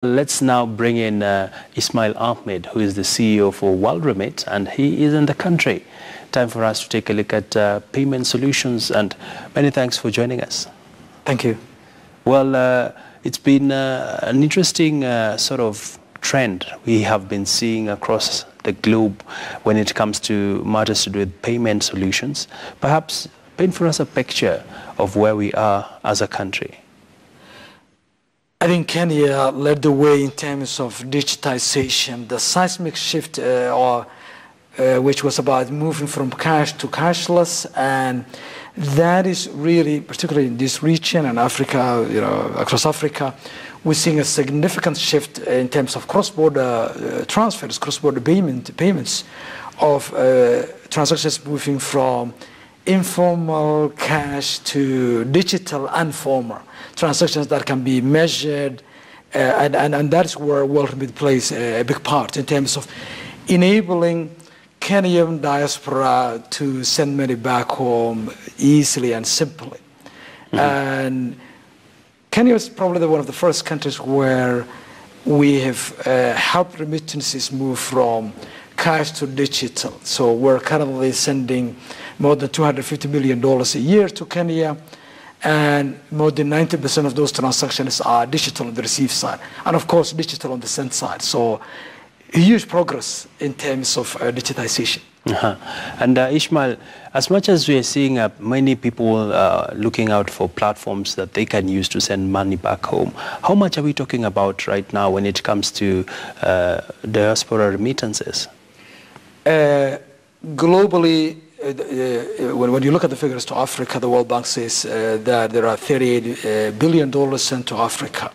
Let's now bring in Ismail Ahmed, who is the CEO for Remit, and he is in the country. Time for us to take a look at payment solutions, and many thanks for joining us. Thank you. Well, it's been an interesting sort of trend we have been seeing across the globe when it comes to matters to do with payment solutions. Perhaps paint for us a picture of where we are as a country. I think Kenya led the way in terms of digitization. The seismic shift, which was about moving from cash to cashless, and that is really, particularly in this region and Africa, across Africa, we're seeing a significant shift in terms of cross-border transfers, cross-border payments of transactions moving from informal cash to digital and formal transactions that can be measured, and that's where Remit plays a big part in terms of enabling Kenyan diaspora to send money back home easily and simply. Mm-hmm. And Kenya is probably one of the first countries where we have helped remittances move from cash to digital. So we're currently sending more than $250 million a year to Kenya, and more than 90% of those transactions are digital on the receive side, and of course digital on the send side. So huge progress in terms of digitization. Uh-huh. And Ishmael, as much as we are seeing many people looking out for platforms that they can use to send money back home, how much are we talking about right now when it comes to diaspora remittances? Globally, when you look at the figures to Africa, the World Bank says that there are $38 billion sent to Africa.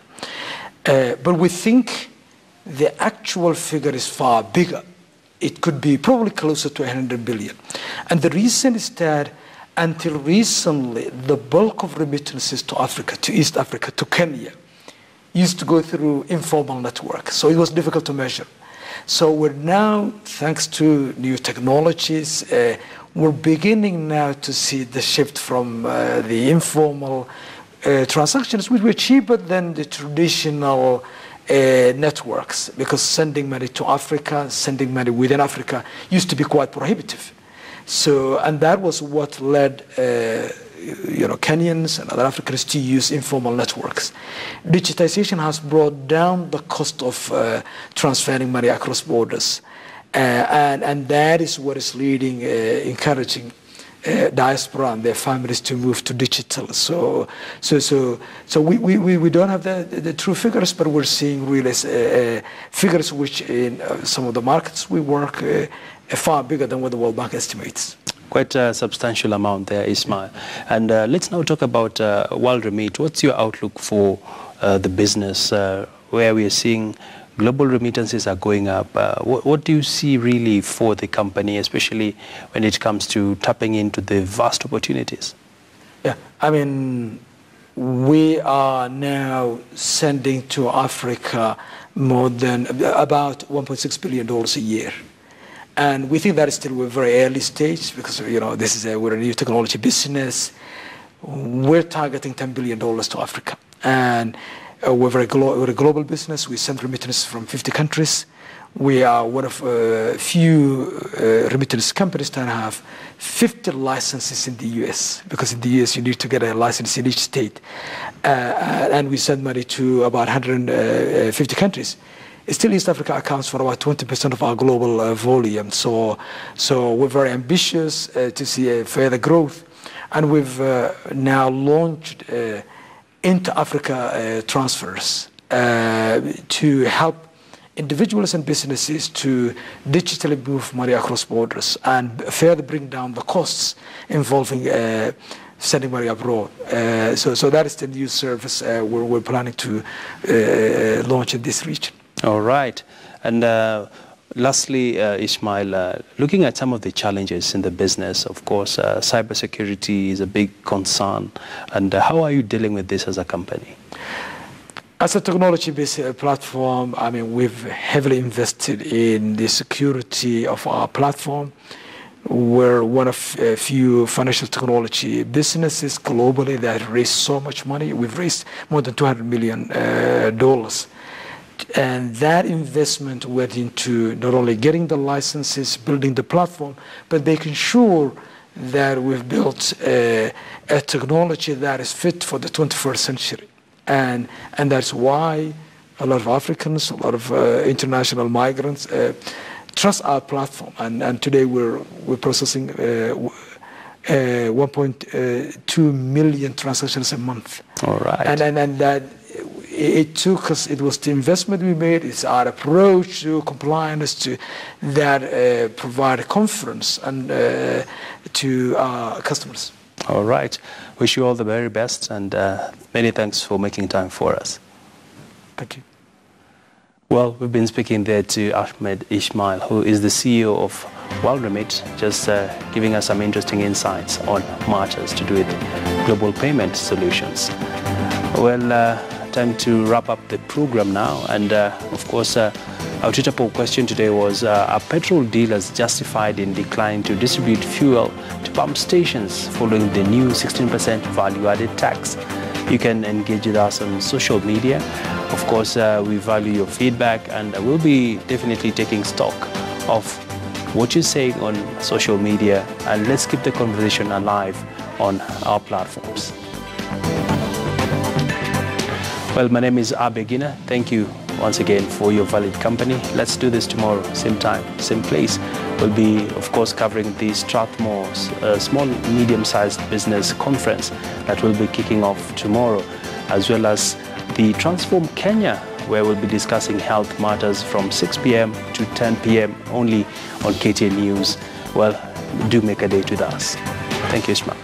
But we think the actual figure is far bigger. It could be probably closer to 100 billion. And the reason is that until recently, the bulk of remittances to Africa, to East Africa, to Kenya, used to go through informal networks. So it was difficult to measure. So we're now, thanks to new technologies, we're beginning now to see the shift from the informal transactions, which were cheaper than the traditional networks, because sending money to Africa, sending money within Africa used to be quite prohibitive. So, and that was what led Kenyans and other Africans to use informal networks. Digitization has brought down the cost of transferring money across borders, and that is what is leading, encouraging diaspora and their families to move to digital. So we don't have the true figures, but we're seeing really figures which in some of the markets we work are far bigger than what the World Bank estimates. Quite a substantial amount there, Ismail. And let's now talk about Remit. What's your outlook for the business where we are seeing global remittances are going up? What do you see really for the company, especially when it comes to tapping into the vast opportunities? Yeah, I mean, we are now sending to Africa more than about $1.6 billion a year. And we think that is still a very early stage because, this is we're a new technology business. We're targeting $10 billion to Africa. And we're a global business. We send remittances from 50 countries. We are one of a few remittance companies that have 50 licenses in the US, because in the US you need to get a license in each state. And we send money to about 150 countries. Still, East Africa accounts for about 20% of our global volume. So we're very ambitious to see further growth. And we've now launched into Africa transfers to help individuals and businesses to digitally move money across borders and further bring down the costs involving sending money abroad. So that is the new service we're planning to launch in this region. All right. And lastly, Ismail, looking at some of the challenges in the business, of course, cybersecurity is a big concern. And how are you dealing with this as a company? As a technology-based platform, I mean, we've heavily invested in the security of our platform. We're one of a few financial technology businesses globally that raised so much money. We've raised more than $200 million. And that investment went into not only getting the licenses, building the platform, but making sure that we've built a technology that is fit for the 21st century. And that's why a lot of Africans, a lot of international migrants trust our platform. And today we're processing 1.2 million transactions a month. All right. And that it took us, it was the investment we made, it's our approach to compliance that provide confidence and to our customers. All right. Wish you all the very best, and many thanks for making time for us. Thank you. Well, we've been speaking there to Ahmed Ismail, who is the CEO of Remit, just giving us some interesting insights on matters to do with global payment solutions. Well, time to wrap up the program now, and of course, our Twitter poll question today was, are petrol dealers justified in declining to distribute fuel to pump stations following the new 16% value-added tax? You can engage with us on social media. Of course, we value your feedback, and we'll be definitely taking stock of what you're saying on social media, and let's keep the conversation alive on our platforms. Well, my name is Abegina. Thank you once again for your valid company. Let's do this tomorrow, same time, same place. We'll be, of course, covering the Strathmore's small, medium-sized business conference that will be kicking off tomorrow, as well as the Transform Kenya, where we'll be discussing health matters from 6 p.m. to 10 p.m. only on KTN News. Well, do make a date with us. Thank you, Ismail.